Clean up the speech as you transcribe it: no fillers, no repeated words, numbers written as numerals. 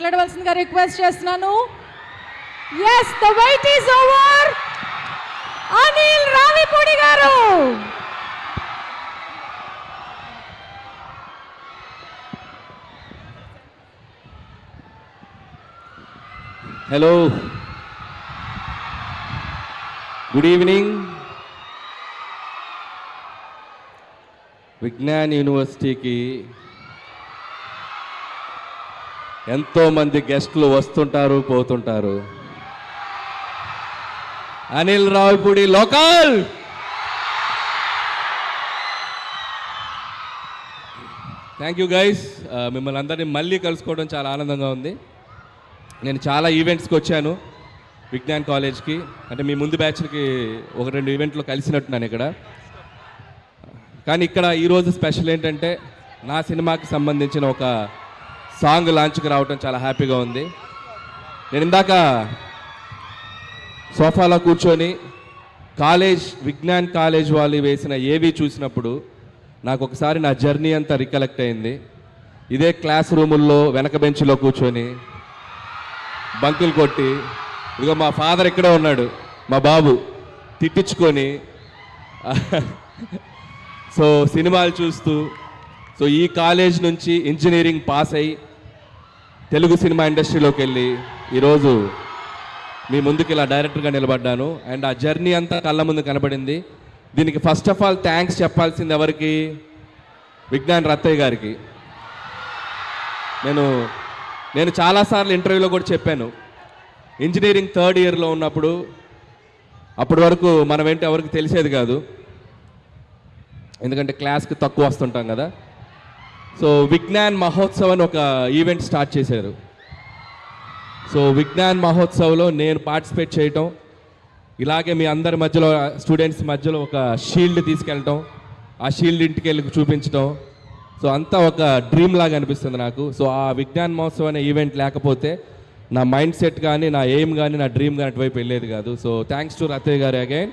మాట్లాడవలసిందిగా రిక్వెస్ట్ చేస్తున్నాను. yes the wait is over. Anil Ravipudi గారు. Hello, good evening. విజ్ఞాన్ యూనివర్సిటీకి ఎంతోమంది గెస్టులు వస్తుంటారు, పోతుంటారు. Anil Ravipudi local. Thank you guys. మిమ్మల్ని అందరినీ మళ్ళీ కలుసుకోవడం చాలా ఆనందంగా ఉంది. నేను చాలా ఈవెంట్స్కి వచ్చాను విజ్ఞాన్ కాలేజ్కి. అంటే మీ ముందు బ్యాచ్కి 1-2 ఈవెంట్లో కలిసినట్టున్నాను ఇక్కడ. కానీ ఇక్కడ ఈరోజు స్పెషల్ ఏంటంటే నా సినిమాకి సంబంధించిన ఒక సాంగ్ లాంచ్కి రావటం చాలా హ్యాపీగా ఉంది. నేను ఇందాక సోఫాలో కూర్చొని విజ్ఞాన్ కాలేజ్ వాళ్ళు వేసిన ఏవి చూసినప్పుడు నాకు ఒకసారి నా జర్నీ అంతా రికలెక్ట్ అయింది. ఇదే క్లాస్ రూముల్లో వెనక బెంచ్లో కూర్చొని బంకులు కొట్టి, ఇదిగో మా ఫాదర్ ఇక్కడే ఉన్నాడు, మా బాబు, తిట్టించుకొని సో సినిమాలు చూస్తూ, సో ఈ కాలేజ్ నుంచి ఇంజనీరింగ్ పాస్ అయ్యి తెలుగు సినిమా ఇండస్ట్రీలోకి వెళ్ళి ఈరోజు మీ ముందుకు ఇలా డైరెక్టర్గా నిలబడ్డాను. అండ్ ఆ జర్నీ అంతా కళ్ళ ముందు కనబడింది. దీనికి ఫస్ట్ ఆఫ్ ఆల్ థ్యాంక్స్ చెప్పాల్సింది ఎవరికి? విజ్ఞాన్ రత్తయ్య గారికి. నేను చాలాసార్లు ఇంటర్వ్యూలో కూడా చెప్పాను, ఇంజనీరింగ్ 3rd ఇయర్లో ఉన్నప్పుడు, అప్పటి వరకు మనం ఏంటి ఎవరికి తెలిసేది కాదు, ఎందుకంటే క్లాస్కి తక్కువ వస్తుంటాం కదా. సో విజ్ఞాన్ మహోత్సవ్ అని ఒక ఈవెంట్ స్టార్ట్ చేశారు. సో విజ్ఞాన్ మహోత్సవ్లో నేను పార్టిసిపేట్ చేయటం, ఇలాగే మీ అందరి మధ్యలో స్టూడెంట్స్ మధ్యలో ఒక షీల్డ్ తీసుకెళ్ళటం, ఆ షీల్డ్ ఇంటికి వెళ్ళి చూపించడం, సో అంతా ఒక డ్రీమ్ లాగా అనిపిస్తుంది నాకు. సో ఆ విజ్ఞాన్ మహోత్సవ్ అనే ఈవెంట్ లేకపోతే నా మైండ్ సెట్ కానీ, నా ఎయిమ్ కానీ, నా డ్రీమ్ కానీ అటువైపు వెళ్ళేది కాదు. సో థ్యాంక్స్ టు రత్తయ్య గారు అగైన్.